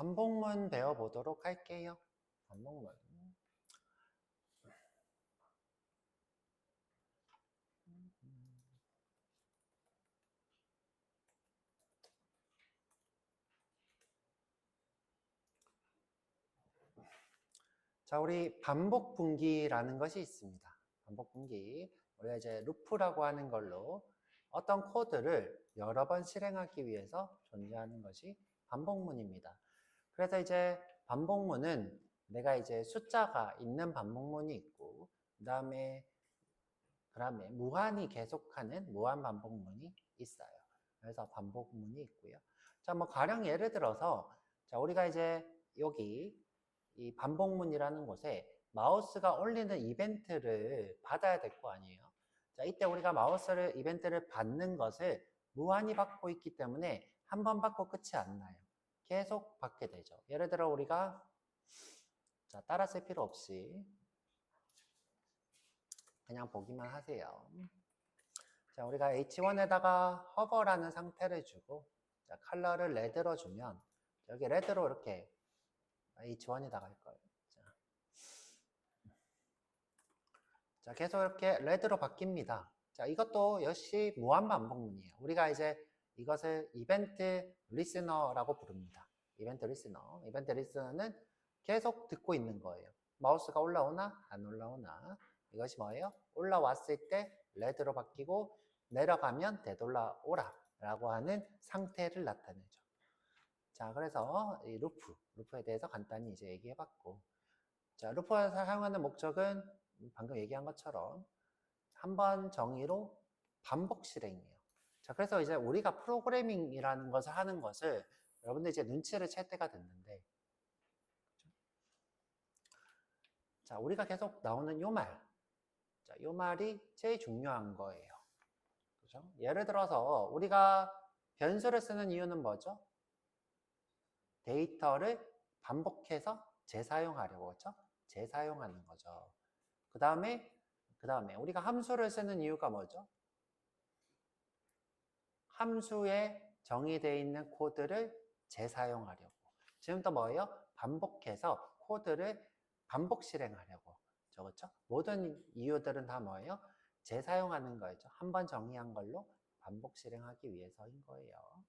반복문 배워보도록 할게요. 반복문. 자, 우리 반복 분기라는 것이 있습니다. 반복 분기. 우리가 이제 루프라고 하는 걸로 어떤 코드를 여러 번 실행하기 위해서 존재하는 것이 반복문입니다. 그래서 이제 반복문은 내가 이제 숫자가 있는 반복문이 있고, 그 다음에 무한히 계속하는 무한 반복문이 있어요. 그래서 반복문이 있고요. 자, 뭐 가령 예를 들어서, 자, 우리가 이제 여기 이 반복문이라는 곳에 마우스가 올리는 이벤트를 받아야 될 거 아니에요. 자, 이때 우리가 마우스를 이벤트를 받는 것을 무한히 받고 있기 때문에 한 번 받고 끝이 안 나요. 계속 받게 되죠. 예를 들어 우리가 자, 따라 쓸 필요 없이 그냥 보기만 하세요. 자, 우리가 H1에다가 hover라는 상태를 주고, 자, 컬러를 레드로 주면, 여기 레드로 이렇게 H1에다가 할 거예요. 자, 계속 이렇게 레드로 바뀝니다. 자, 이것도 역시 무한 반복문이에요. 우리가 이제 이것을 이벤트 리스너라고 부릅니다. 이벤트 리스너. 이벤트 리스너는 계속 듣고 있는 거예요. 마우스가 올라오나 안 올라오나. 이것이 뭐예요? 올라왔을 때 레드로 바뀌고 내려가면 되돌아오라 라고 하는 상태를 나타내죠. 자, 그래서 이 루프에 대해서 간단히 이제 얘기해 봤고, 자, 루프를 사용하는 목적은 방금 얘기한 것처럼 한 번 정의로 반복 실행이에요. 자, 그래서 이제 우리가 프로그래밍이라는 것을 하는 것을 여러분들 이제 눈치를 챌 때가 됐는데, 자, 우리가 계속 나오는 요 말, 자, 요 말이 제일 중요한 거예요. 그죠? 예를 들어서 우리가 변수를 쓰는 이유는 뭐죠? 데이터를 반복해서 재사용하려고, 그렇죠? 재사용하는 거죠. 그 다음에 우리가 함수를 쓰는 이유가 뭐죠? 함수에 정의되어 있는 코드를 재사용하려고. 지금도 뭐예요? 반복해서 코드를 반복 실행하려고. 그렇죠? 모든 이유들은 다 뭐예요? 재사용하는 거죠. 한 번 정의한 걸로 반복 실행하기 위해서인 거예요.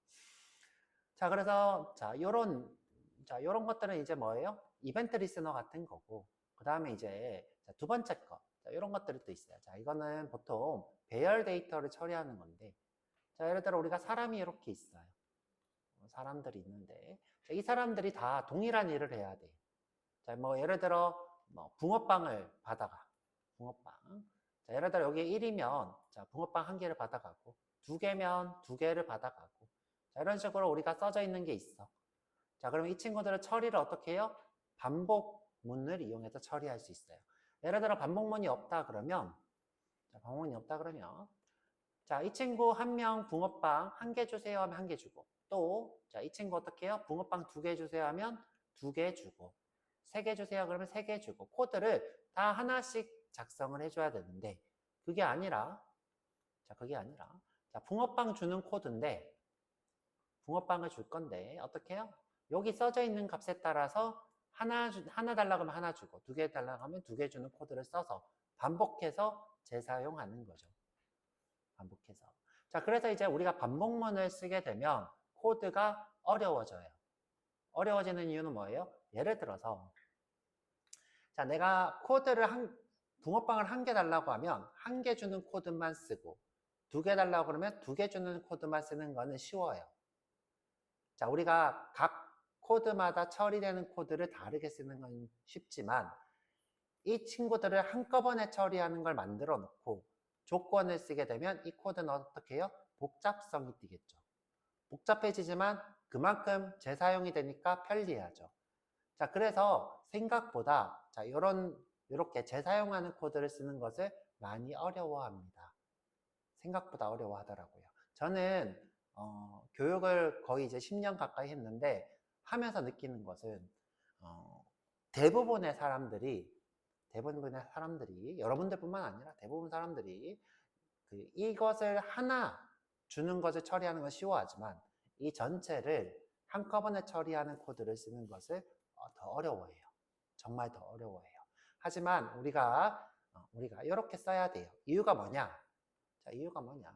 자, 그래서 요런 것들은 이제 뭐예요? 이벤트 리스너 같은 거고, 그 다음에 이제 두 번째 거, 자, 이런 것들이 또 있어요. 자, 이거는 보통 배열 데이터를 처리하는 건데, 자, 예를 들어 우리가 사람이 이렇게 있어요. 사람들이 있는데, 자, 이 사람들이 다 동일한 일을 해야 돼. 자, 뭐 예를 들어 뭐 붕어빵을 받아가. 붕어빵. 자, 예를 들어 여기 1이면 자, 붕어빵 1개를 받아가고, 2개면 2개를 받아가고. 자, 이런 식으로 우리가 써져 있는 게 있어. 자, 그러면 이 친구들의 처리를 어떻게 해요? 반복문을 이용해서 처리할 수 있어요. 예를 들어 반복문이 없다 그러면, 자, 반복문이 없다 그러면, 자, 이 친구 한 명 붕어빵 1개 주세요 하면 1개 주고, 또, 자, 이 친구 어떻게 해요? 붕어빵 2개 주세요 하면 2개 주고, 3개 주세요 그러면 3개 주고, 코드를 다 하나씩 작성을 해줘야 되는데, 그게 아니라, 자, 붕어빵 주는 코드인데, 붕어빵을 줄 건데, 어떻게 해요? 여기 써져 있는 값에 따라서 하나 달라고 하면 하나 주고, 2개 달라고 하면 2개 주는 코드를 써서 반복해서 재사용하는 거죠. 반복해서. 자, 그래서 이제 우리가 반복문을 쓰게 되면 코드가 어려워져요. 어려워지는 이유는 뭐예요? 예를 들어서, 자, 내가 붕어빵을 1개 달라고 하면 1개 주는 코드만 쓰고, 2개 달라고 그러면 2개 주는 코드만 쓰는 거는 쉬워요. 자, 우리가 각 코드마다 처리되는 코드를 다르게 쓰는 건 쉽지만, 이 친구들을 한꺼번에 처리하는 걸 만들어 놓고 조건을 쓰게 되면 이 코드는 어떻게 해요? 복잡성이 띄겠죠. 복잡해지지만 그만큼 재사용이 되니까 편리하죠. 자, 그래서 생각보다 자, 이렇게 재사용하는 코드를 쓰는 것을 많이 어려워합니다. 생각보다 어려워하더라고요. 저는 교육을 거의 이제 10년 가까이 했는데 하면서 느끼는 것은 대부분의 사람들이 여러분들뿐만 아니라 대부분 사람들이 이것을 하나 주는 것을 처리하는 건 쉬워하지만 이 전체를 한꺼번에 처리하는 코드를 쓰는 것을 더 어려워해요. 정말 더 어려워해요. 하지만 우리가 이렇게 써야 돼요. 이유가 뭐냐? 자, 이유가 뭐냐?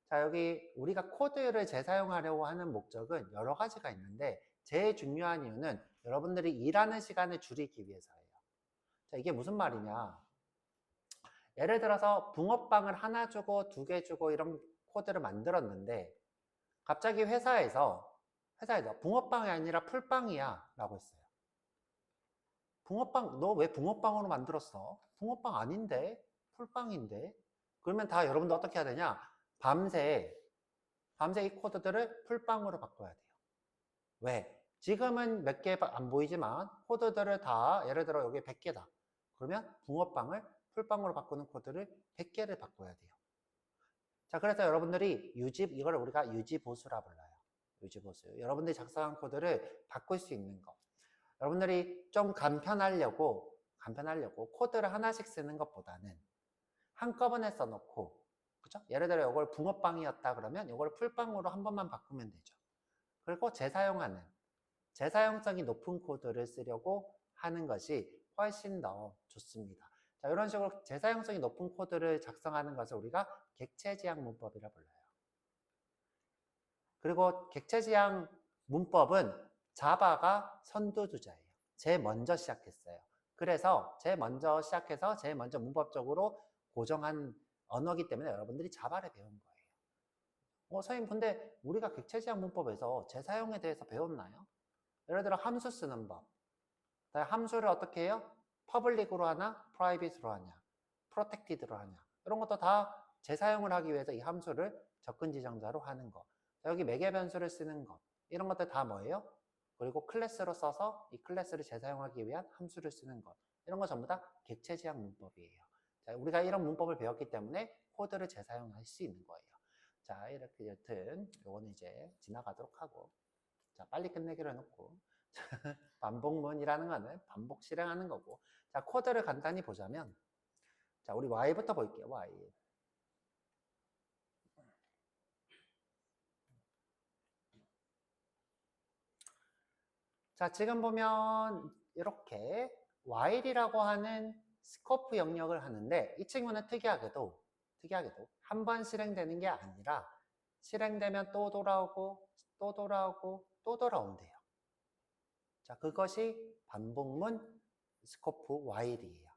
자, 여기 우리가 코드를 재사용하려고 하는 목적은 여러 가지가 있는데 제일 중요한 이유는 여러분들이 일하는 시간을 줄이기 위해서예요. 자, 이게 무슨 말이냐? 예를 들어서 붕어빵을 하나 주고 2개 주고 이런 코드를 만들었는데 갑자기 회사에서 붕어빵이 아니라 풀빵이야 라고 했어요. 붕어빵, 너 왜 붕어빵으로 만들었어? 붕어빵 아닌데? 풀빵인데? 그러면 다 여러분들 어떻게 해야 되냐? 밤새 이 코드들을 풀빵으로 바꿔야 돼요. 왜? 지금은 몇 개 안 보이지만 코드들을 다 예를 들어 여기 100개다. 그러면 붕어빵을 풀빵으로 바꾸는 코드를 100개를 바꿔야 돼요. 자, 그래서 여러분들이 이걸 우리가 유지보수라 불러요. 유지보수. 여러분들이 작성한 코드를 바꿀 수 있는 거. 여러분들이 좀 간편하려고 코드를 하나씩 쓰는 것보다는 한꺼번에 써놓고, 그죠? 예를 들어 이걸 붕어빵이었다 그러면 이걸 풀빵으로 한 번만 바꾸면 되죠. 그리고 재사용성이 높은 코드를 쓰려고 하는 것이 훨씬 더 좋습니다. 자, 이런 식으로 재사용성이 높은 코드를 작성하는 것을 우리가 객체지향 문법이라 불러요. 그리고 객체지향 문법은 자바가 선두주자예요. 제일 먼저 시작했어요. 그래서 제일 먼저 시작해서 제일 먼저 문법적으로 고정한 언어이기 때문에 여러분들이 자바를 배운 거예요. 선생님, 근데 우리가 객체지향 문법에서 재사용에 대해서 배웠나요? 예를 들어 함수 쓰는 법. 함수를 어떻게 해요? 퍼블릭으로 하나, 프라이빗으로 하냐, 프로텍티드로 하냐. 이런 것도 다 재사용을 하기 위해서 이 함수를 접근 지정자로 하는 거. 여기 매개 변수를 쓰는 것. 이런 것들 다 뭐예요? 그리고 클래스로 써서 이 클래스를 재사용하기 위한 함수를 쓰는 것. 이런 거 전부 다 객체지향 문법이에요. 자, 우리가 이런 문법을 배웠기 때문에 코드를 재사용할 수 있는 거예요. 자, 이렇게 여튼 요거는 이제 지나가도록 하고, 자, 빨리 끝내기로 해놓고 반복문이라는 거는 반복 실행하는 거고, 자, 코드를 간단히 보자면, 자, 우리 Y부터 볼게요. Y. 자, 지금 보면 이렇게 while이라고 하는 스코프 영역을 하는데 이 친구는 특이하게도 한 번 실행되는 게 아니라 실행되면 또 돌아오고 또 돌아오고 또 돌아온대요. 자, 그것이 반복문 스코프 while이에요.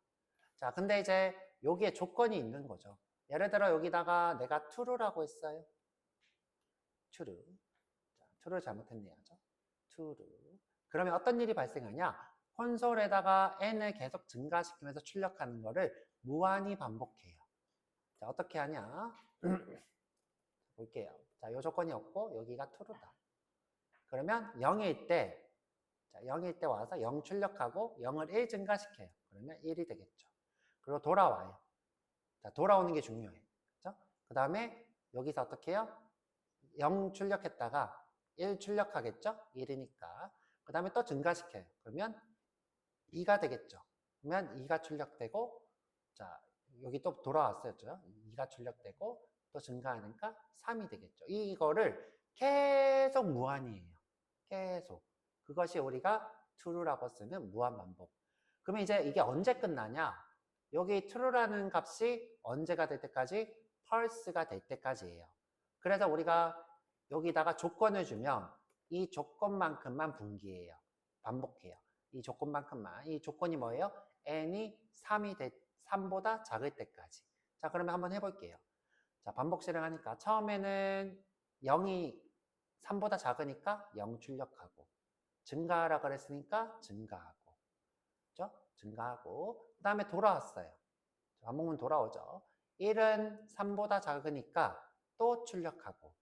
자, 근데 이제 여기에 조건이 있는 거죠. 예를 들어 여기다가 내가 true라고 했어요. true. 자, true를 잘못했네요. true. 그러면 어떤 일이 발생하냐? 콘솔에다가 n을 계속 증가시키면서 출력하는 거를 무한히 반복해요. 자, 어떻게 하냐? 볼게요. 자, 요 조건이 없고 여기가 true다. 그러면 0일 때 와서 0 출력하고 0을 1 증가시켜요. 그러면 1이 되겠죠. 그리고 돌아와요. 자, 돌아오는 게 중요해. 그렇죠? 그 다음에 여기서 어떻게 해요? 0 출력했다가 1 출력하겠죠? 1이니까. 그 다음에 또 증가시켜요. 그러면 2가 되겠죠. 그러면 2가 출력되고, 자, 여기 또 돌아왔어요. 2가 출력되고, 또 증가하니까 3이 되겠죠. 이거를 계속 무한이에요. 계속. 그것이 우리가 true라고 쓰는 무한 반복. 그러면 이제 이게 언제 끝나냐? 여기 true라는 값이 언제가 될 때까지? false가 될 때까지예요. 그래서 우리가 여기다가 조건을 주면 이 조건만큼만 분기해요. 반복해요. 이 조건만큼만. 이 조건이 뭐예요? n이 3보다 작을 때까지. 자, 그러면 한번 해볼게요. 자, 반복 실행하니까 처음에는 0이 3보다 작으니까 0 출력하고, 증가하라 그랬으니까 증가하고, 그죠? 증가하고, 그 다음에 돌아왔어요. 반복문 돌아오죠. 1은 3보다 작으니까 또 출력하고,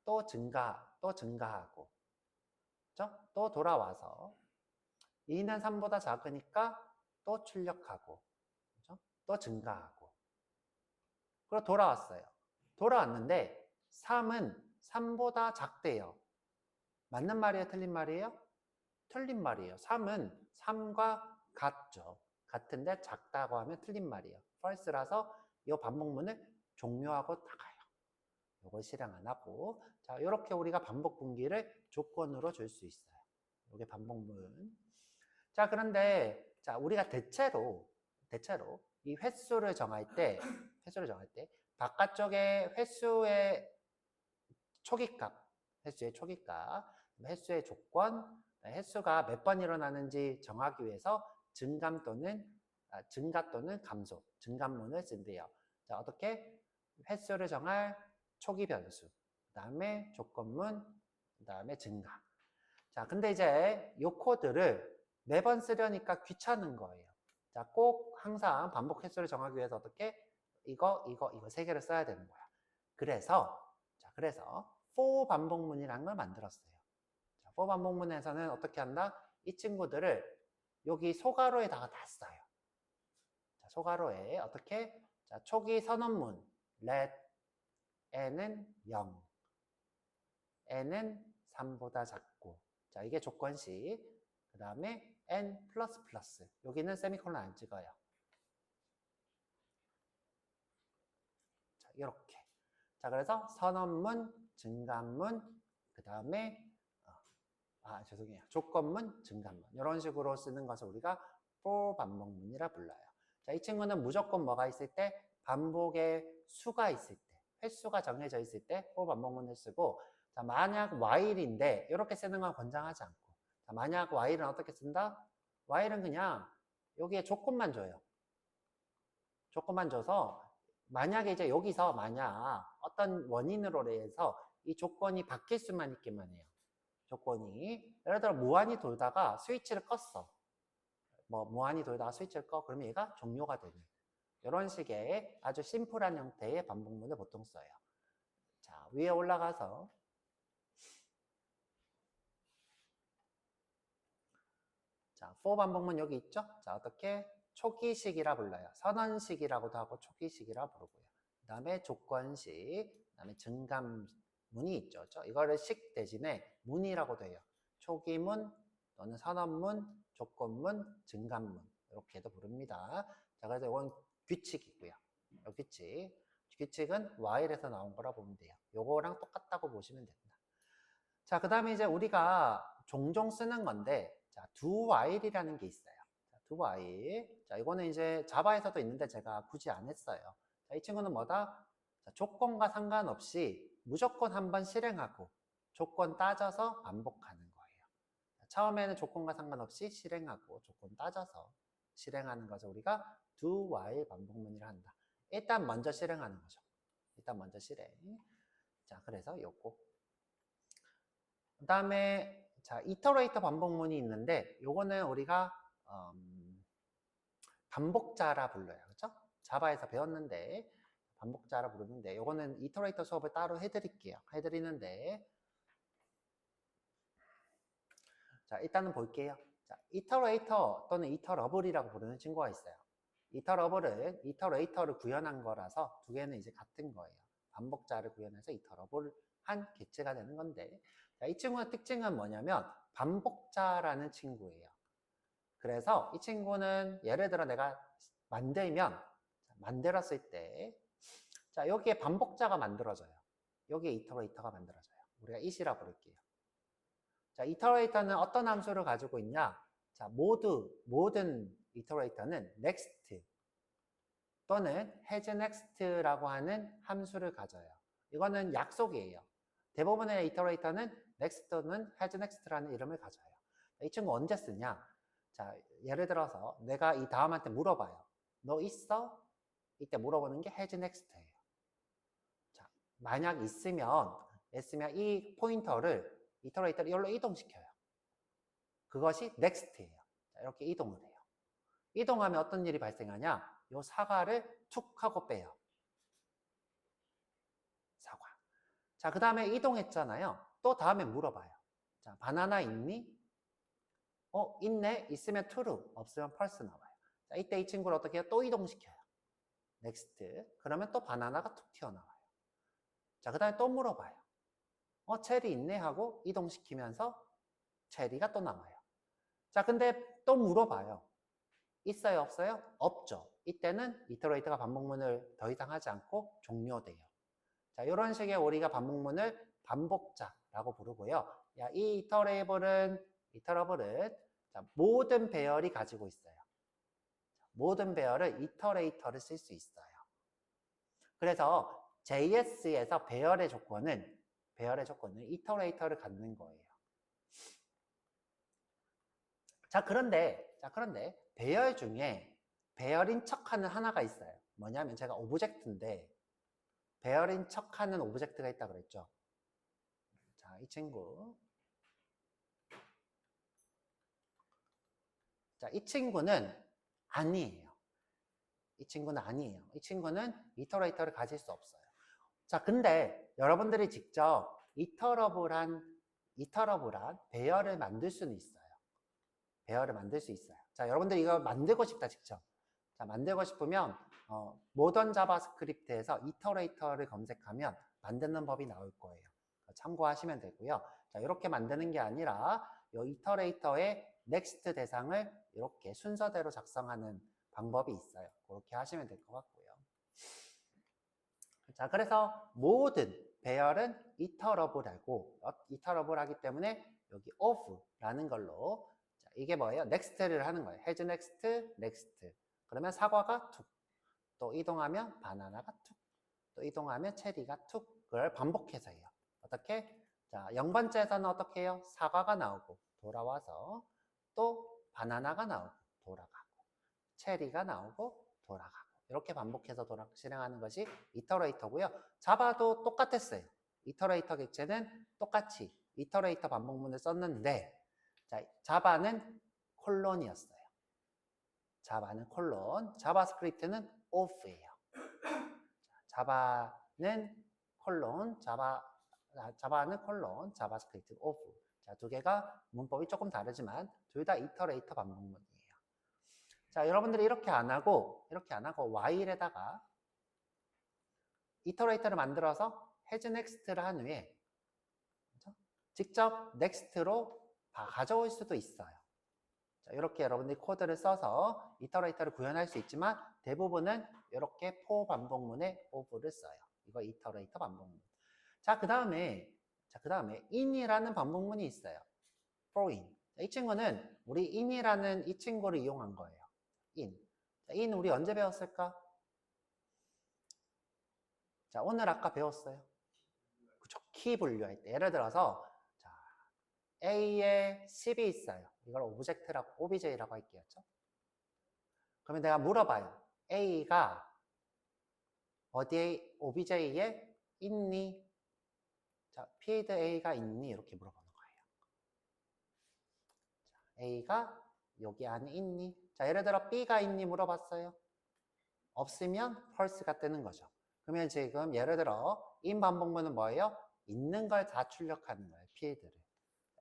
또 증가하고, 그죠? 또 돌아와서 2는 3보다 작으니까 또 출력하고, 그죠? 또 증가하고, 그리고 돌아왔어요. 돌아왔는데 3은 3보다 작대요. 맞는 말이에요? 틀린 말이에요? 틀린 말이에요. 3은 3과 같죠. 같은데 작다고 하면 틀린 말이에요. false라서 이 반복문을 종료하고 나가요. 요걸 실행 안 하고. 자, 이렇게 우리가 반복 분기를 조건으로 줄 수 있어요. 요게 반복문. 자, 그런데 자, 우리가 대체로 이 횟수를 정할 때 바깥쪽에 횟수의 초기값, 횟수의 조건, 횟수가 몇 번 일어나는지 정하기 위해서 증가 또는 감소, 증가문을 쓴대요. 자, 어떻게? 횟수를 정할 초기 변수, 그 다음에 조건문, 그 다음에 증가. 자, 근데 이제 이 코드를 매번 쓰려니까 귀찮은 거예요. 자, 꼭 항상 반복 횟수를 정하기 위해서 어떻게? 이거 세 개를 써야 되는 거야. 그래서 for 반복문이라는 걸 만들었어요. 자, for 반복문에서는 어떻게 한다? 이 친구들을 여기 소괄호에다가 다 써요. 자, 소괄호에 어떻게? 자, 초기 선언문 let n은 0, n은 3보다 작고. 자, 이게 조건식. 그 다음에 n++. 여기는 세미콜론 안 찍어요. 자, 이렇게. 자, 그래서 선언문, 증가문, 그 다음에 죄송해요. 조건문, 증가문. 이런 식으로 쓰는 것을 우리가 for 반복문이라 불러요. 자, 이 친구는 무조건 뭐가 있을 때? 반복의 수가 있을 때, 횟수가 정해져 있을 때 for 반복문을 쓰고, 자, 만약 while인데 이렇게 쓰는 건 권장하지 않고, 자, 만약 while은 어떻게 쓴다? while은 그냥 여기에 조건만 줘요. 조건만 줘서 만약에 이제 여기서 만약 어떤 원인으로 인해서 이 조건이 바뀔 수만 있기만 해요. 조건이 예를 들어 무한히 돌다가 스위치를 껐어. 무한히 돌다가 스위치를 꺼. 그러면 얘가 종료가 되는 이런 식의 아주 심플한 형태의 반복문을 보통 써요. 자, 위에 올라가서 자, for 반복문 여기 있죠? 자, 어떻게? 초기식이라 불러요. 선언식이라고도 하고 초기식이라 부르고요. 그 다음에 조건식, 그 다음에 증감문이 있죠. 이거를 식 대신에 문이라고도 해요. 초기문 또는 선언문, 조건문, 증감문 이렇게도 부릅니다. 자, 그래서 이건 규칙이고요. 규칙은 while에서 나온 거라 보면 돼요. 요거랑 똑같다고 보시면 됩니다. 자, 그 다음에 이제 우리가 종종 쓰는 건데, 자, do while이라는 게 있어요. 자, do while. 자, 이거는 이제 자바에서도 있는데 제가 굳이 안 했어요. 자, 이 친구는 뭐다? 자, 조건과 상관없이 무조건 한번 실행하고 조건 따져서 반복하는 거예요. 자, 처음에는 조건과 상관없이 실행하고 조건 따져서 실행하는 것을 우리가 do while 반복문이라 한다. 일단 먼저 실행하는 거죠. 일단 먼저 실행. 자, 그래서 요거. 그 다음에 자, 이터레이터 반복문이 있는데 요거는 우리가 반복자라 불러요. 그렇죠? 자바에서 배웠는데 반복자라 부르는데 요거는 이터레이터 수업을 따로 해드릴게요. 해드리는데 자, 일단은 볼게요. 자, 이터레이터 또는 이터러블이라고 부르는 친구가 있어요. 이터러블은 이터레이터를 구현한 거라서 두 개는 이제 같은 거예요. 반복자를 구현해서 이터러블한 객체가 되는 건데, 자, 이 친구의 특징은 뭐냐면 반복자라는 친구예요. 그래서 이 친구는 예를 들어 내가 만들었을 때, 자, 여기에 반복자가 만들어져요. 여기에 이터레이터가 만들어져요. 우리가 it이라 부를게요. 자, 이터레이터는 어떤 함수를 가지고 있냐? 자, 모든 이터레이터는 next 또는 has next라고 하는 함수를 가져요. 이거는 약속이에요. 대부분의 이터레이터는 next 또는 has next라는 이름을 가져요. 이 친구 언제 쓰냐? 자, 예를 들어서 내가 이 다음한테 물어봐요. 너 있어? 이때 물어보는 게 has next예요. 자, 만약 있으면 이 포인터를 이터레이터를 이걸로 이동시켜요. 그것이 next예요. 자, 이렇게 이동을 해요. 이동하면 어떤 일이 발생하냐? 요 사과를 툭 하고 빼요. 사과. 자, 그 다음에 이동했잖아요. 또 다음에 물어봐요. 자, 바나나 있니? 있네? 있으면 true, 없으면 false 나와요. 자, 이때 이 친구를 어떻게 해요? 또 이동시켜요. next. 그러면 또 바나나가 툭 튀어나와요. 자, 그 다음에 또 물어봐요. 체리 있네? 하고 이동시키면서 체리가 또 나와요. 자, 근데 또 물어봐요. 있어요? 없어요? 없죠. 이때는 이터레이터가 반복문을 더 이상 하지 않고 종료돼요. 자, 이런 식의 우리가 반복문을 반복자라고 부르고요. 야, 이 이터레이블은 자, 모든 배열이 가지고 있어요. 모든 배열을 이터레이터를 쓸 수 있어요. 그래서 JS에서 배열의 조건은 이터레이터를 갖는 거예요. 자, 그런데 배열 중에 배열인 척하는 하나가 있어요. 뭐냐면 제가 오브젝트인데 배열인 척하는 오브젝트가 있다 그랬죠. 자, 이 친구. 자, 이 친구는 아니에요. 이 친구는 이터레이터를 가질 수 없어요. 자, 근데 여러분들이 직접 이터러블한 배열을 만들 수는 있어요. 배열을 만들 수 있어요. 자, 여러분들 이거 만들고 싶다, 직접. 자, 만들고 싶으면 모던 자바스크립트에서 이터레이터를 검색하면 만드는 법이 나올 거예요. 참고하시면 되고요. 자, 이렇게 만드는 게 아니라 이 이터레이터의 넥스트 대상을 이렇게 순서대로 작성하는 방법이 있어요. 그렇게 하시면 될 것 같고요. 자, 그래서 모든 배열은 이터러블하기 때문에 여기 of라는 걸로 자, 이게 뭐예요? next를 하는 거예요. has next. 그러면 사과가 툭. 또 이동하면 바나나가 툭. 또 이동하면 체리가 툭. 그걸 반복해서 해요. 어떻게? 자, 0번째에서는 어떻게 해요? 사과가 나오고 돌아와서 또 바나나가 나오고 돌아가고 체리가 나오고 돌아가고 이렇게 반복해서 실행하는 것이 이터레이터고요. 자바도 똑같았어요. 이터레이터 객체는 똑같이 이터레이터 반복문을 썼는데 자, 자바는 콜론이었어요. 자바는 콜론, 자바스크립트는 off예요. 자바는 콜론, 자바는 콜론, 자바스크립트 off. 자, 두 개가 문법이 조금 다르지만 둘 다 이터레이터 반복문이에요. 자, 여러분들이 이렇게 안 하고 while에다가 이터레이터를 만들어서 has next를 한 후에 그렇죠? 직접 next로 가져올 수도 있어요. 자, 이렇게 여러분들이 코드를 써서 이터레이터를 구현할 수 있지만 대부분은 이렇게 for 반복문에 of를 써요. 이거 이터레이터 반복문. 자, 그 다음에 in이라는 반복문이 있어요. for in. 이 친구는 우리 in이라는 이 친구를 이용한 거예요. in 우리 언제 배웠을까? 자, 오늘 아까 배웠어요. 그쵸? 키 분류할 때. 예를 들어서, 자, A에 10이 있어요. 이걸 OBJ라고 할게요. 그쵸? 그러면 내가 물어봐요. A가 어디에, OBJ에 있니? 자, field A가 있니? 이렇게 물어보는 거예요. 자, A가 여기 안에 있니? 자, 예를 들어 B가 있니? 물어봤어요. 없으면 false가 뜨는 거죠. 그러면 지금 예를 들어 in 반복문은 뭐예요? 있는 걸 다 출력하는 거예요. field를.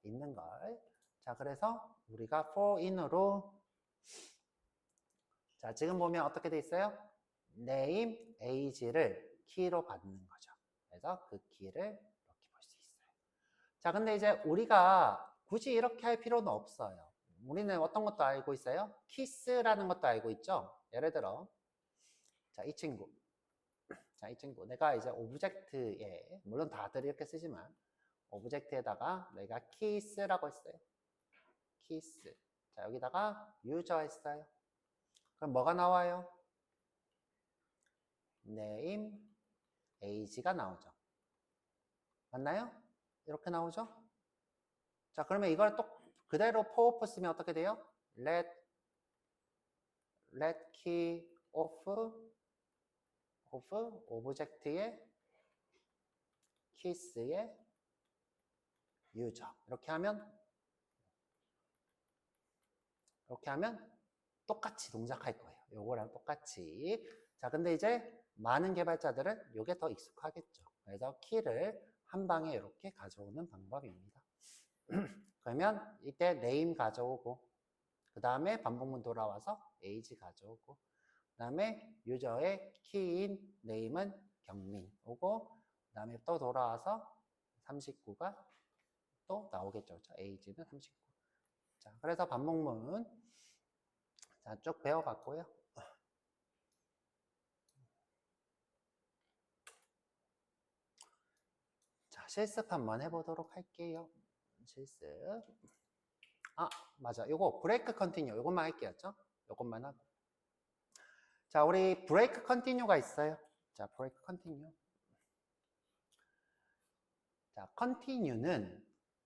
있는 걸. 자, 그래서 우리가 for in으로 자, 지금 보면 어떻게 돼 있어요? name, age를 키로 받는 거죠. 그래서 그 키를 이렇게 볼 수 있어요. 자, 근데 이제 우리가 굳이 이렇게 할 필요는 없어요. 우리는 어떤 것도 알고 있어요? kiss라는 것도 알고 있죠? 예를 들어 자, 이 친구. 내가 이제 오브젝트에, 물론 다들 이렇게 쓰지만, 오브젝트에다가 내가 kiss라고 했어요. kiss. 자, 여기다가 user 했어요. 그럼 뭐가 나와요? name, age가 나오죠. 맞나요? 이렇게 나오죠? 자, 그러면 이걸 또 그대로 for 쓰면 어떻게 돼요? let key of 오브젝트의 kiss의 user. 이렇게 하면 똑같이 동작할 거예요. 요거랑 똑같이. 자, 근데 이제 많은 개발자들은 요게 더 익숙하겠죠. 그래서 키를 한 방에 이렇게 가져오는 방법입니다. 그러면 이때 name 가져오고 그 다음에 반복문 돌아와서 age 가져오고 그 다음에 유저의 키인 name은 경민 오고 그 다음에 또 돌아와서 39가 또 나오겠죠. age는 39. 자, 그래서 반복문 자, 쭉 배워봤고요. 실습 한번 해보도록 할게요. 실습. 아, 맞아. 요거 브레이크 컨티뉴. 요것만 할게요. 요것만 하고. 자, 우리 브레이크 컨티뉴가 있어요. 자, 브레이크 컨티뉴. 자, 컨티뉴는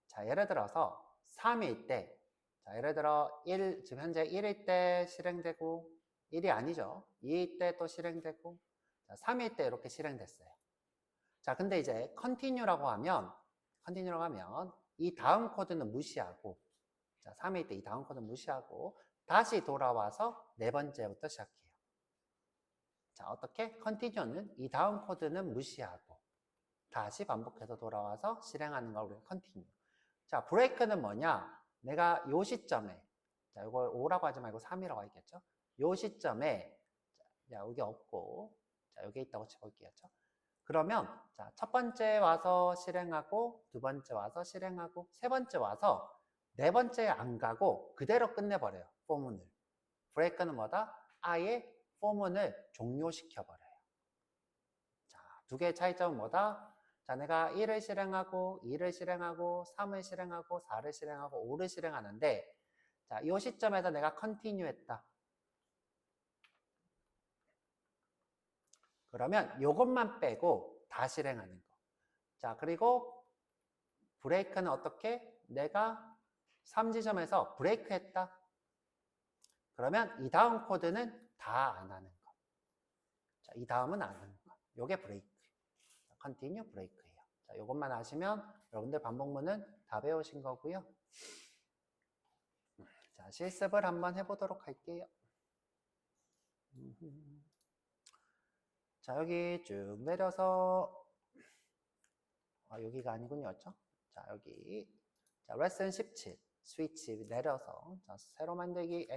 자, 예를 들어서 3일 때, 자, 예를 들어 지금 현재 1일 때 실행되고 1이 아니죠. 2일 때 또 실행되고 자, 3일 때 이렇게 실행됐어요. 자, 근데 이제 컨티뉴라고 하면 이 다음 코드는 무시하고 자, 3일 때 이 다음 코드는 무시하고 다시 돌아와서 네 번째부터 시작해요. 자, 어떻게? 컨티뉴는 이 다음 코드는 무시하고 다시 반복해서 돌아와서 실행하는 걸 우리가 컨티뉴. 자, 브레이크는 뭐냐? 내가 요 시점에 자, 이걸 5라고 하지 말고 3이라고 하겠죠? 요 시점에 자, 여기 없고 자, 여기 있다고 쳐볼게요. 그러면 자, 첫 번째 와서 실행하고 두 번째 와서 실행하고 세 번째 와서 네 번째 안 가고 그대로 끝내버려요. 포문을. 브레이크는 뭐다? 아예 포문을 종료시켜버려요. 자, 두 개의 차이점은 뭐다? 자, 내가 1을 실행하고 2를 실행하고 3을 실행하고 4를 실행하고 5를 실행하는데 자, 이 시점에서 내가 컨티뉴 했다. 그러면 이것만 빼고 다 실행하는 거. 자, 그리고 브레이크는 어떻게? 내가 3지점에서 브레이크 했다. 그러면 이 다음 코드는 다 안 하는 거. 자, 이 다음은 안 하는 거. 요게 브레이크. 컨티뉴 브레이크예요. 자, 이것만 아시면 여러분들 반복문은 다 배우신 거고요. 자, 실습을 한번 해보도록 할게요. 자, 여기 쭉 내려서 여기가 아니군요. 자, 여기 자, 레슨 17 스위치 내려서 자, 새로 만들기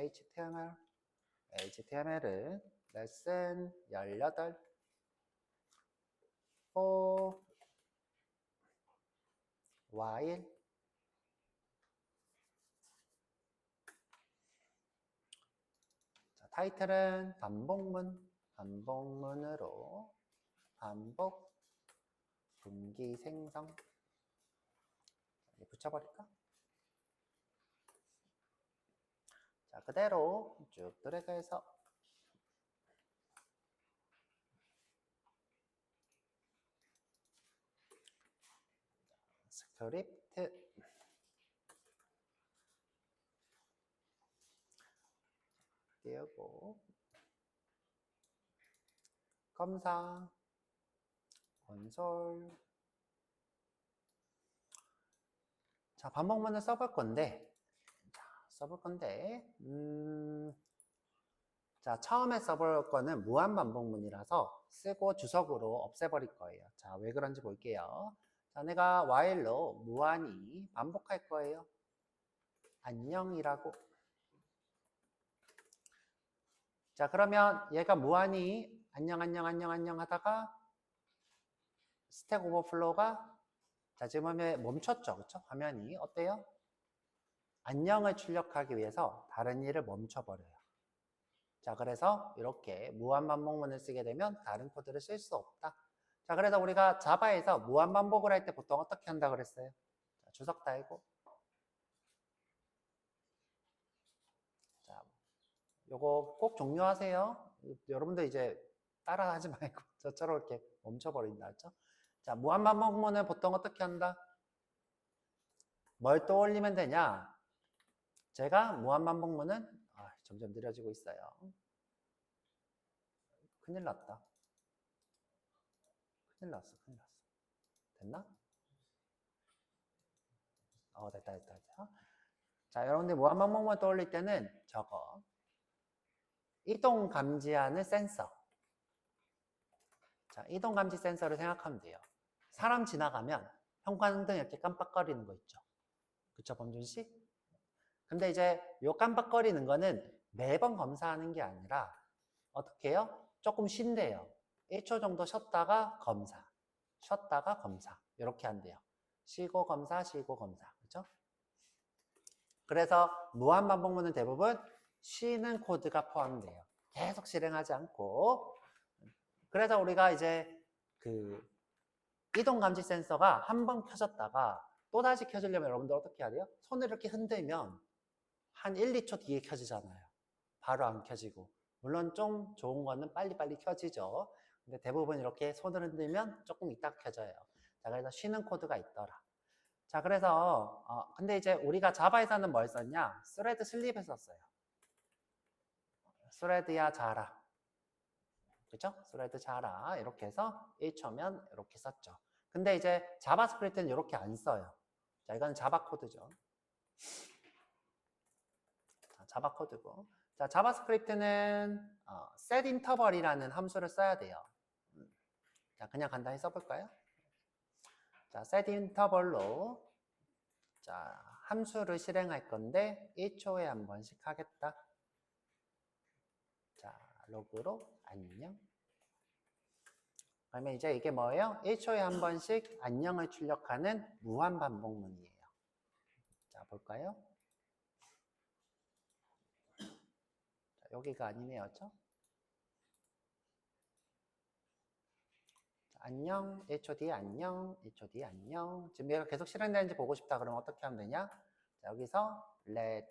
HTML을 레슨 18 for while 자, 타이틀은 반복문으로 반복 분기 생성 붙여버릴까? 자, 그대로 쭉 드래그해서 스크립트 띄우고 검사 콘솔 자, 반복문을 써볼 건데 자, 처음에 써볼 거는 무한 반복문이라서 쓰고 주석으로 없애버릴 거예요. 자, 왜 그런지 볼게요. 자, 내가 while로 무한히 반복할 거예요. 안녕이라고. 자, 그러면 얘가 무한히 안녕 하다가 스택 오버플로우가 자, 지금 화면에 멈췄죠. 그쵸? 화면이 어때요? 안녕을 출력하기 위해서 다른 일을 멈춰버려요. 자, 그래서 이렇게 무한 반복문을 쓰게 되면 다른 코드를 쓸 수 없다. 자, 그래서 우리가 자바에서 무한 반복을 할 때 보통 어떻게 한다 그랬어요? 자, 주석 달고. 자, 요거 꼭 종료하세요. 여러분들 이제 따라하지 말고 저처럼 이렇게 멈춰버린다. 그렇죠? 자, 무한 반복문을 보통 어떻게 한다? 뭘 떠올리면 되냐? 제가 무한 반복문은 점점 느려지고 있어요. 큰일 났다. 큰일 났어. 됐나? 됐다. 자, 여러분들 무한 반복문 떠올릴 때는 저거 이동 감지하는 센서. 자, 이동 감지 센서를 생각하면 돼요. 사람 지나가면 형광등 이렇게 깜빡거리는 거 있죠. 그쵸, 범준 씨? 근데 이제 요 깜빡거리는 거는 매번 검사하는 게 아니라 어떻게 해요? 조금 쉰대요. 1초 정도 쉬었다가 검사, 쉬었다가 검사 이렇게 한대요. 쉬고 검사, 쉬고 검사. 그렇죠? 그래서 무한 반복문은 대부분 쉬는 코드가 포함돼요. 계속 실행하지 않고. 그래서 우리가 이제 그 이동 감지 센서가 한 번 켜졌다가 또다시 켜지려면 여러분들 어떻게 해야 돼요? 손을 이렇게 흔들면 한 1, 2초 뒤에 켜지잖아요. 바로 안 켜지고. 물론 좀 좋은 거는 빨리빨리 켜지죠. 근데 대부분 이렇게 손을 흔들면 조금 이따 켜져요. 자, 그래서 쉬는 코드가 있더라. 자, 그래서 근데 이제 우리가 자바에서는 뭘 썼냐? 스레드 슬립을 썼어요. 스레드야 자라. 그죠? 스레드 자라. 이렇게 해서 1초면 이렇게 썼죠. 근데 이제 자바스크립트는 이렇게 안 써요. 자, 이건 자바 코드죠. 자, 자바 코드고. 자, 자바스크립트는 setInterval이라는 함수를 써야 돼요. 자, 그냥 간단히 써볼까요? 자, setInterval로 자, 함수를 실행할 건데 1초에 한 번씩 하겠다. 자, 로그로 안녕. 그러면 이제 이게 뭐예요? 1초에 한 번씩 안녕을 출력하는 무한 반복문이에요. 자, 볼까요? 자, 여기가 아니네요. 그렇죠? 안녕, 1초 뒤에 안녕, 1초 뒤에 안녕. 지금 얘가 계속 실행되는지 보고 싶다 그러면 어떻게 하면 되냐? 자, 여기서 let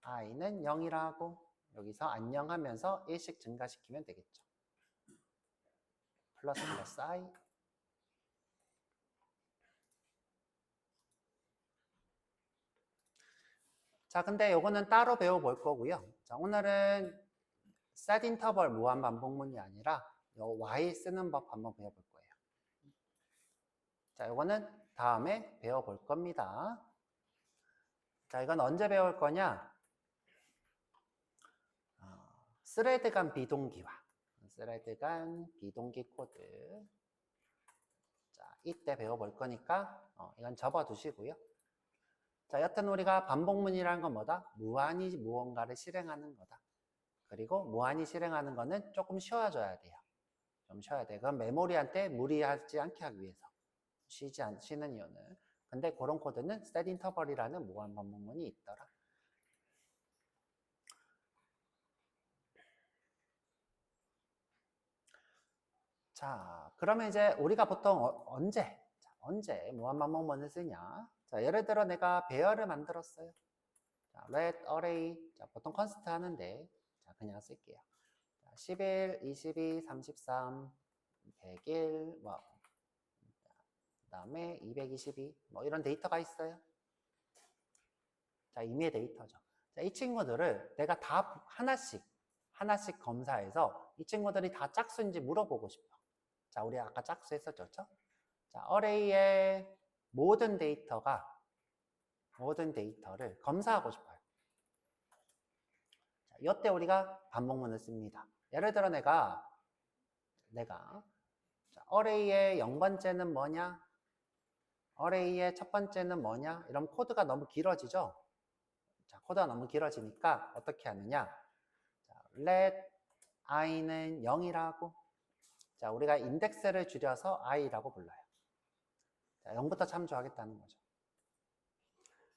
i는 0이라고 여기서 안녕 하면서 1씩 증가시키면 되겠죠. 플러스 i. 자, 근데 요거는 따로 배워볼 거고요. 자, 오늘은 set interval 무한 반복문이 아니라 요 while 쓰는 법 한번 배워볼 거예요. 자, 요거는 다음에 배워볼 겁니다. 자, 이건 언제 배울 거냐? 스레드 간 비동기화. 스레드 간 비동기 코드. 자, 이때 배워볼 거니까 이건 접어두시고요. 자, 여튼 우리가 반복문이라는 건 뭐다? 무한히 무언가를 실행하는 거다. 그리고 무한히 실행하는 거는 조금 쉬어줘야 돼요. 좀 쉬어야 돼. 그럼 메모리한테 무리하지 않게 하기 위해서 쉬는 이유는. 근데 그런 코드는 setInterval이라는 무한 반복문이 있더라. 자, 그러면 이제 우리가 보통 언제 무한 반복문을 쓰냐? 자, 예를 들어 내가 배열을 만들었어요. 자, let array. 자, 보통 컨스트 하는데 자, 그냥 쓸게요. 자, 11, 22, 33, 101, 그다음에 222, 뭐 이런 데이터가 있어요. 자, 임의 데이터죠. 자, 이 친구들을 내가 다 하나씩 검사해서 이 친구들이 다 짝수인지 물어보고 싶어. 자, 우리 아까 짝수 했었죠, 그렇죠? 자, 어레이의 모든 데이터를 검사하고 싶어요. 자, 이때 우리가 반복문을 씁니다. 예를 들어 내가 자, 어레이의 0번째는 뭐냐? 어레이의 첫 번째는 뭐냐? 이러면 코드가 너무 길어지죠? 자, 코드가 너무 길어지니까 어떻게 하느냐? 자, let i는 0이라고. 자, 우리가 인덱스를 줄여서 i라고 불러요. 자, 0부터 참조하겠다는 거죠.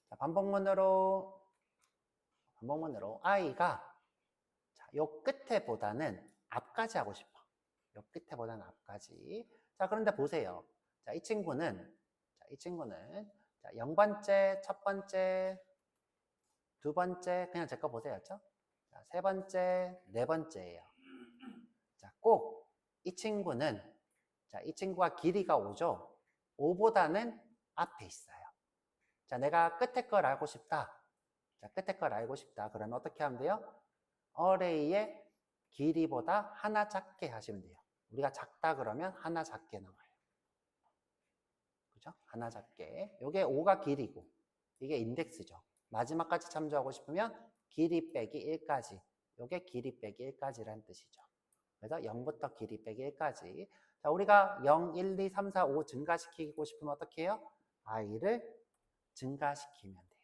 자, 반복문으로 i가 자, 요 끝에보다는 앞까지 하고 싶어. 요 끝에보다는 앞까지. 자, 그런데 보세요. 자, 이 친구는 자, 0번째, 첫 번째, 두 번째, 그냥 제 거 보세요. 그렇죠? 자, 세 번째, 네 번째예요. 자, 꼭 이 친구가 길이가 5죠? 5보다는 앞에 있어요. 자, 내가 끝에 걸 알고 싶다. 자, 끝에 걸 알고 싶다. 그러면 어떻게 하면 돼요? 어레이의 길이보다 하나 작게 하시면 돼요. 우리가 작다 그러면 하나 작게 나와요. 그죠? 하나 작게. 요게 5가 길이고, 이게 인덱스죠. 마지막까지 참조하고 싶으면 길이 빼기 1까지. 요게 길이 빼기 1까지라는 뜻이죠. 그래서 0부터 길이 빼기 1까지. 자, 우리가 0, 1, 2, 3, 4, 5 증가시키고 싶으면 어떻게 해요? i를 증가시키면 돼요.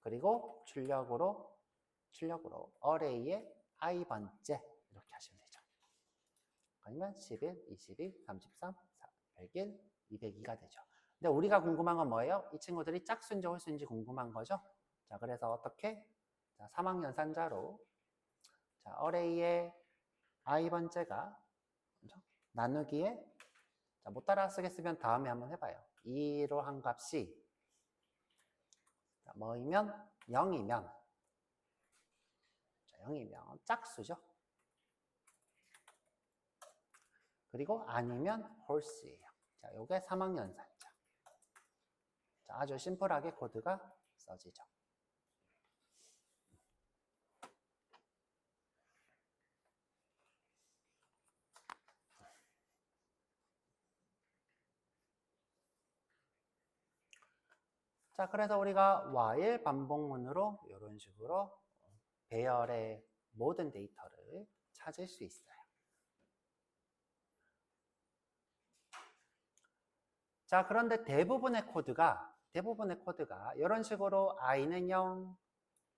그리고 출력으로 어레이의 i번째 이렇게 하시면 되죠. 아니면 11, 22, 33, 101, 202가 되죠. 근데 우리가 궁금한 건 뭐예요? 이 친구들이 짝수인지 홀수인지 궁금한 거죠. 자, 그래서 어떻게? 자, 3학년 산자로 자, 어레이의 i번째가 나누기에 자, 못 따라 쓰겠으면 다음에 한번 해봐요. 2로 한 값이 자, 뭐이면 0이면 자, 0이면 짝수죠. 그리고 아니면 홀스예요. 자, 요게 3학년 4자. 자, 아주 심플하게 코드가 써지죠. 자, 그래서 우리가 while 반복문으로 이런 식으로 배열의 모든 데이터를 찾을 수 있어요. 자, 그런데 대부분의 코드가 이런 식으로 i는 0,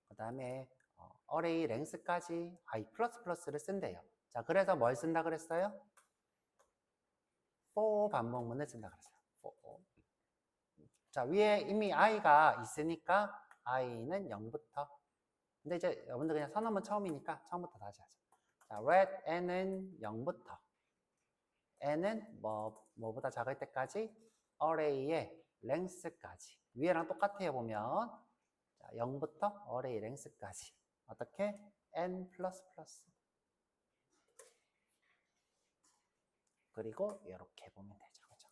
그 다음에 array length까지 i++를 쓴대요. 자, 그래서 뭘 쓴다 그랬어요? for 반복문을 쓴다 그랬어요. for. 자, 위에 이미 i가 있으니까 i는 0부터. 근데 이제 여러분들 그냥 선언문 처음이니까 처음부터 다시 하죠. 자, let n은 0부터. n은 뭐보다 작을 때까지 array의 length까지. 위에랑 똑같아요, 보면. 자, 0부터 array length까지. 어떻게? n++. 그리고 이렇게 보면 되죠. 그죠?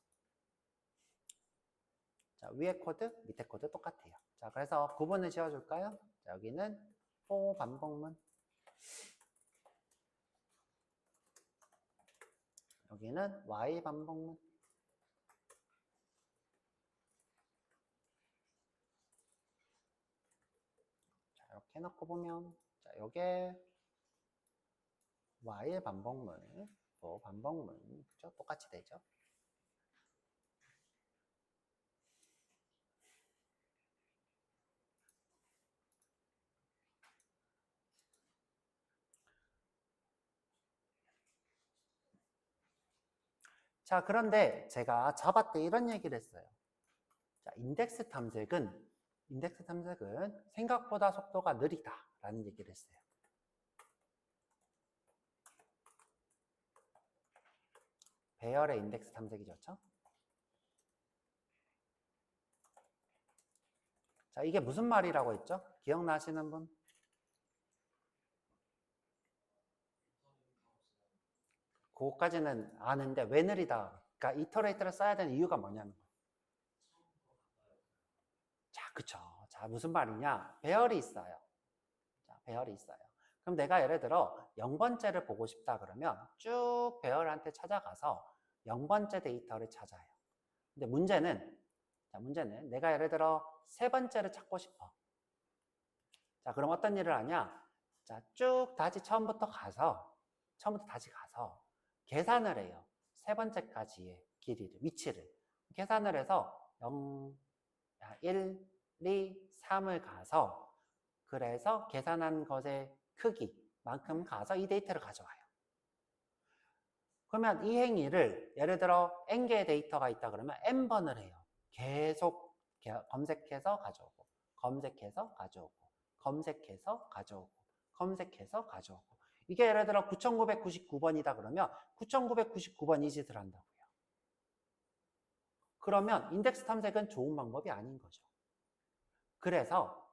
자, 위에 코드, 밑에 코드 똑같아요. 자, 그래서 구분을 지어줄까요? 자, 여기는 for 반복문. 여기는 while 반복문. 자, 이렇게 해놓고 보면, 자, 요게 while 반복문, for 반복문, 그죠? 똑같이 되죠. 자, 그런데 제가 자바 때 이런 얘기를 했어요. 자, 인덱스 탐색은 생각보다 속도가 느리다라는 얘기를 했어요. 배열의 인덱스 탐색이 좋죠. 자, 이게 무슨 말이라고 했죠? 기억나시는 분? 그거까지는 아는데 왜 느리다? 그러니까 이터레이터를 써야 되는 이유가 뭐냐는 거예요. 자, 그쵸. 자, 무슨 말이냐? 배열이 있어요. 자, 배열이 있어요. 그럼 내가 예를 들어 0번째를 보고 싶다 그러면 쭉 배열한테 찾아가서 0번째 데이터를 찾아요. 근데 문제는 내가 예를 들어 3번째를 찾고 싶어. 자, 그럼 어떤 일을 하냐? 자, 쭉 다시 처음부터 다시 가서 계산을 해요. 3번째까지의 길이를, 위치를. 계산을 해서 0, 1, 2, 3을 가서 그래서 계산한 것의 크기만큼 가서 이 데이터를 가져와요. 그러면 이 행위를 예를 들어 n개의 데이터가 있다 그러면 n번을 해요. 계속 검색해서 가져오고 검색해서 가져오고 검색해서 가져오고 검색해서 가져오고 이게 예를 들어 9999번이다 그러면 9999번 이 짓을 한다고요. 그러면 인덱스 탐색은 좋은 방법이 아닌 거죠. 그래서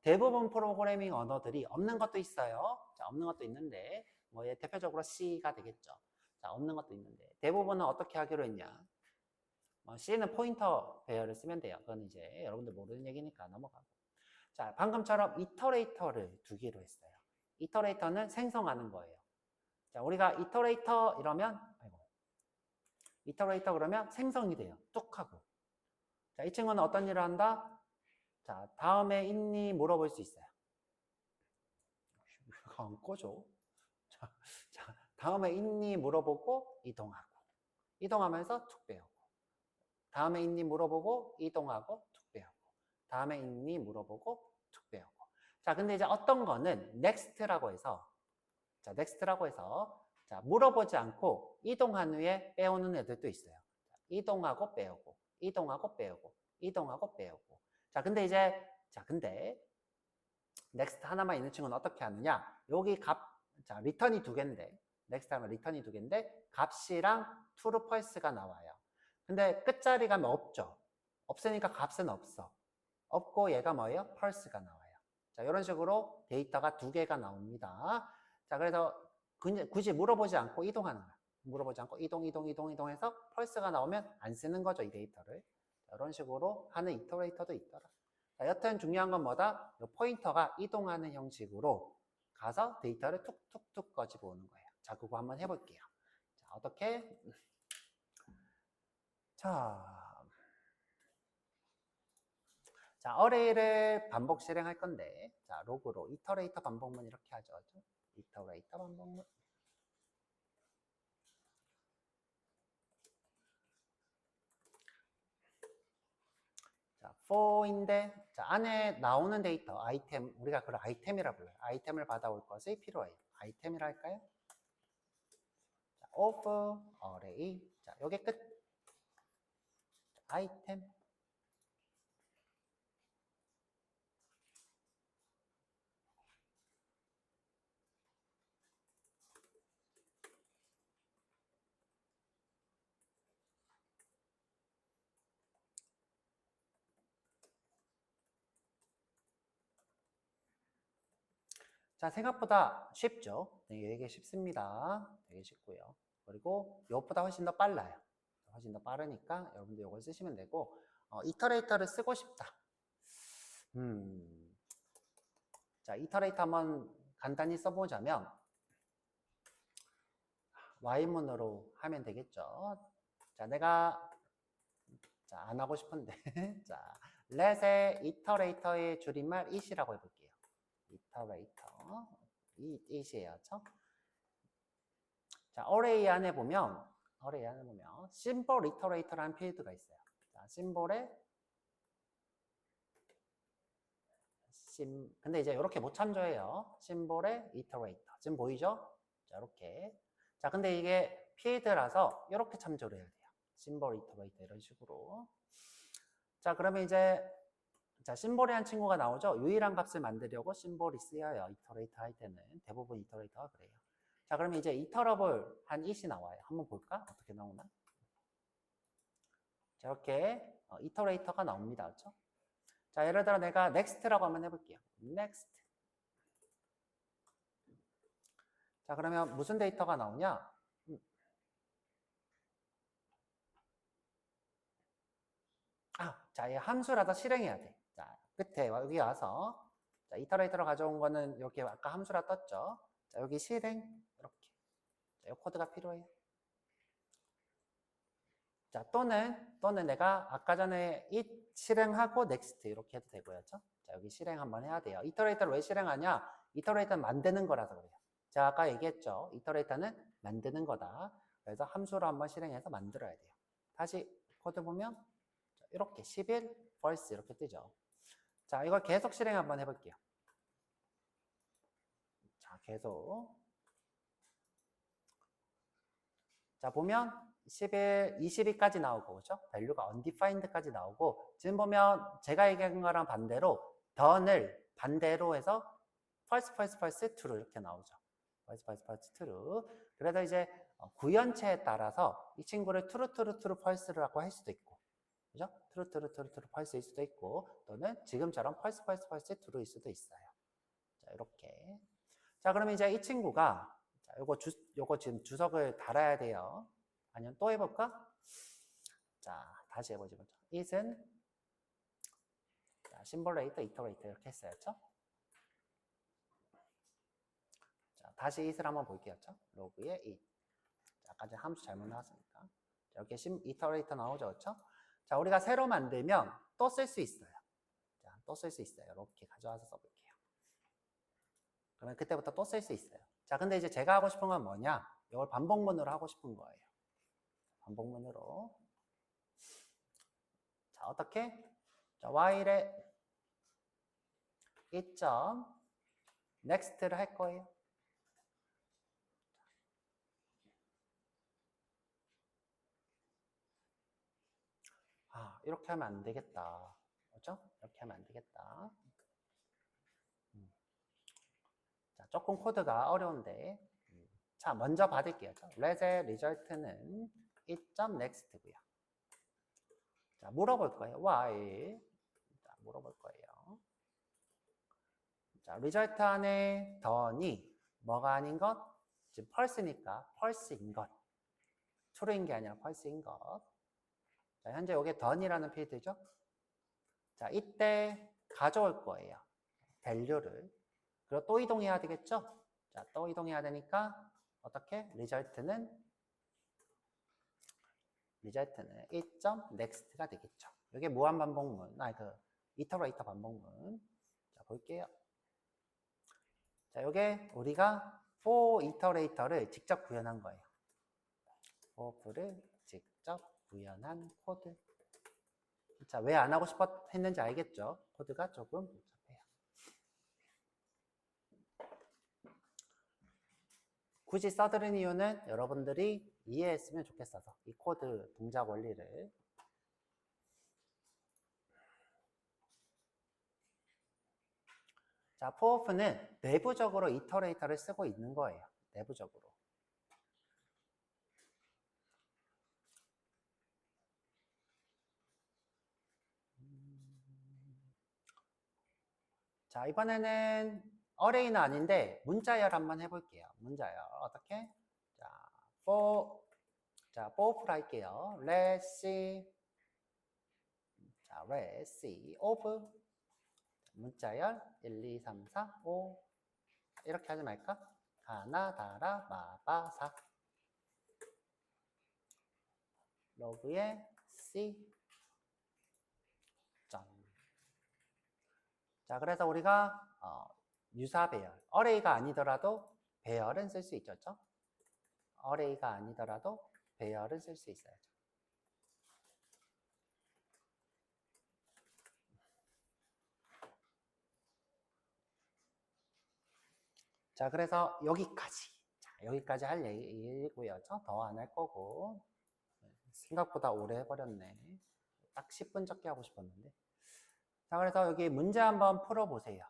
대부분 프로그래밍 언어들이 없는 것도 있어요. 자, 없는 것도 있는데 뭐 대표적으로 C가 되겠죠. 자, 없는 것도 있는데 대부분은 어떻게 하기로 했냐? C는 포인터 배열을 쓰면 돼요. 그건 이제 여러분들 모르는 얘기니까 넘어가고. 자, 방금처럼 이터레이터를 두기로 했어요. 이터레이터는 생성하는 거예요. 자, 우리가 이터레이터 이러면 이터레이터 그러면 생성이 돼요. 뚝 하고. 자, 이 친구는 어떤 일을 한다? 자, 다음에 있니 물어볼 수 있어요. 이거 안 꺼져. 자, 다음에 있니 물어보고 이동하고. 이동하면서 툭 배우고. 다음에 있니 물어보고 이동하고 툭 배우고. 다음에 있니 물어보고 툭 배우고. 자, 근데 이제 어떤 거는 next라고 해서 자, 물어보지 않고 이동한 후에 빼오는 애들도 있어요. 이동하고 빼오고, 이동하고 빼오고, 이동하고 빼오고. 자, 근데 next 하나만 있는 친구는 어떻게 하느냐? 여기 자, 리턴이 2개인데, next 하면 return이 2개인데 값이랑 true, false가 나와요. 근데 끝자리가 없죠. 없으니까 값은 없어. 없고 얘가 뭐예요? false가 나와요. 자, 이런 식으로 데이터가 2개가 나옵니다. 자, 그래서 굳이 물어보지 않고 이동하는 거야. 물어보지 않고 이동해서 false가 나오면 안 쓰는 거죠, 이 데이터를. 자, 이런 식으로 하는 이터레이터도 있더라. 자, 여튼 중요한 건 뭐다? 이 포인터가 이동하는 형식으로 가서 데이터를 툭툭툭 꺼집어 오는 거예요. 자, 그거 한번 해볼게요. 자, 어떻게? 자, 어레이를 반복 실행할 건데, 자, 로그로 이터레이터 반복문 이렇게 하죠. 이터레이터 반복문. 자, for인데, 자, 안에 나오는 데이터, 아이템, 우리가 그걸 아이템이라 불러요. 아이템을 받아올 것이 필요해요. 아이템이라 할까요? 자, of array. 자, 요게 끝. 자, 아이템. 자, 생각보다 쉽죠? 되게 쉽습니다. 되게 쉽고요. 그리고 이것보다 훨씬 더 빨라요. 훨씬 더 빠르니까 여러분들 이걸 쓰시면 되고, 이터레이터를 쓰고 싶다. 자, 이터레이터 한번 간단히 써보자면, Y문으로 하면 되겠죠. 자, 내가, 자, 안 하고 싶은데, 자, let의 이터레이터의 줄임말 it이라고 해볼게요. 이터레이터. it이에요. 그쵸? 자, array 안에 보면, symbol iterator라는 필드가 있어요. 자, 심볼에 근데 이제 이렇게 못 참조해요. 심볼에 iterator. 지금 보이죠? 자, 이렇게. 자, 근데 이게 필드라서 이렇게 참조를 해야 돼요. 심볼 iterator 이런 식으로. 자, 그러면 이제 자, 심볼이라는 친구가 나오죠? 유일한 값을 만들려고 심볼이 쓰여요. iterator 할 때는. 대부분 iterator가 그래요. 자, 그러면 이제 iterable 한 it이 나와요. 한번 볼까? 어떻게 나오나? 자, 이렇게 iterator가 나옵니다. 그렇죠? 자, 예를 들어 내가 next라고 한번 해볼게요. next. 자, 그러면 무슨 데이터가 나오냐? 자, 이 함수라서 실행해야 돼. 자, 끝에 여기 와서 자, 이터레이터로 가져온 거는 이렇게 아까 함수라 떴죠. 자, 여기 실행 이렇게. 자, 이 코드가 필요해요. 자, 또는 내가 아까 전에 이 실행하고 next 이렇게 해도 되고요. 자, 여기 실행 한번 해야 돼요. 이터레이터를 왜 실행하냐? 이터레이터는 만드는 거라서 그래요. 제가 아까 얘기했죠. 이터레이터는 만드는 거다. 그래서 함수로 한번 실행해서 만들어야 돼요. 다시 코드 보면 이렇게 11 false 이렇게 뜨죠. 자, 이걸 계속 실행 한번 해볼게요. 자, 계속. 자, 보면 11, 22까지 나오고, 그죠? 밸류가 undefined까지 나오고, 지금 보면 제가 얘기한 거랑 반대로 done을 반대로 해서 false, false, false, true 이렇게 나오죠. false, false, false, true. 그래서 이제 구현체에 따라서 이 친구를 true, true, true, false라고 할 수도 있고, 그죠? true, true, true, true, false일 수도 있고, 또는 지금처럼 false, false, false, true일 수도 있어요. 자, 이렇게. 자, 그러면 이제 이 친구가, 자, 요거 지금 주석을 달아야 돼요. 아니면 또 해볼까? 자, 다시 해보죠. it은, 자, symbol rate, iterate 이렇게 했어요. 그쵸? 자, 다시 it을 한번 볼게요. 그쵸? 로그에 it. 자, 아까 전에 함수 잘못 나왔으니까. 자, 이렇게 iterator 나오죠. 그쵸? 자, 우리가 새로 만들면 또 쓸 수 있어요. 자, 또 쓸 수 있어요. 이렇게 가져와서 써볼게요. 그러면 그때부터 또 쓸 수 있어요. 자, 근데 이제 제가 하고 싶은 건 뭐냐? 이걸 반복문으로 하고 싶은 거예요. 반복문으로. 자, 어떻게? 자, while에 it. next를 할 거예요. 이렇게 하면 안 되겠다. 그렇죠? 이렇게 하면 안 되겠다. 자, 조금 코드가 어려운데 자, 먼저 받을게요. 레제 리절트는 it.next고요. 자, 물어볼 거예요. why. 자, 물어볼 거예요. 자, 리절트 안에 더니 뭐가 아닌 것? 지금 펄스니까 펄스인 것. true인 게 아니라 펄스인 것. 자, 현재 이게 더니라는 필드죠. 자, 이때 가져올 거예요. value를. 그리고 또 이동해야 되겠죠? 자, 또 이동해야 되니까 어떻게? 리절트는 it.next가 되겠죠. 이게 무한 반복문, 이터레이터 반복문. 자, 볼게요. 자, 이게 우리가 for iterator를 직접 구현한 거예요. for를 직접 구현한 코드. 자, 왜 안 하고 했는지 알겠죠? 코드가 조금 복잡해요. 굳이 써드린 이유는 여러분들이 이해했으면 좋겠어서 이 코드 동작 원리를. 자, for는 내부적으로 이터레이터를 쓰고 있는 거예요. 내부적으로. 자, 이번에는 어레이는 아닌데 문자열 한번 해볼게요. 문자열 어떻게? 자, for 할게요. Let's see. 자, let's see of 문자열 1, 2, 3, 4, 5 이렇게 하지 말까? 가나, 다라, 마바사 로그에 C 점. 자, 그래서 우리가 유사 배열, 어레이가 아니더라도 배열은 쓸 수 있죠. 어레이가 아니더라도 배열은 쓸 수 있어요. 자, 그래서 여기까지 할 얘기고요. 더 안 할 거고. 생각보다 오래 해버렸네. 딱 10분 적게 하고 싶었는데. 자, 그래서 여기 문제 한번 풀어보세요.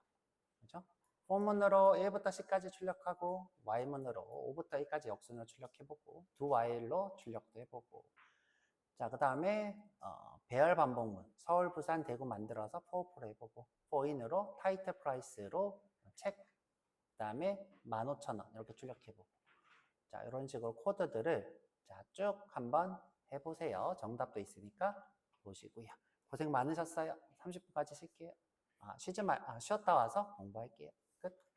그죠? for문으로 1부터 C까지 출력하고 Y문으로 5부터 E까지 역순으로 출력해보고 두 Y로 출력도 해보고. 자, 그 다음에 배열 반복문 서울, 부산, 대구 만들어서 포프로 해보고 포인으로 타이틀 프라이스로 책, 그 다음에 15,000원 이렇게 출력해보고. 자, 이런 식으로 코드들을 자, 쭉 한번 해보세요. 정답도 있으니까 보시고요. 고생 많으셨어요. 30분까지 쉴게요. 쉬었다 와서 공부할게요. 끝.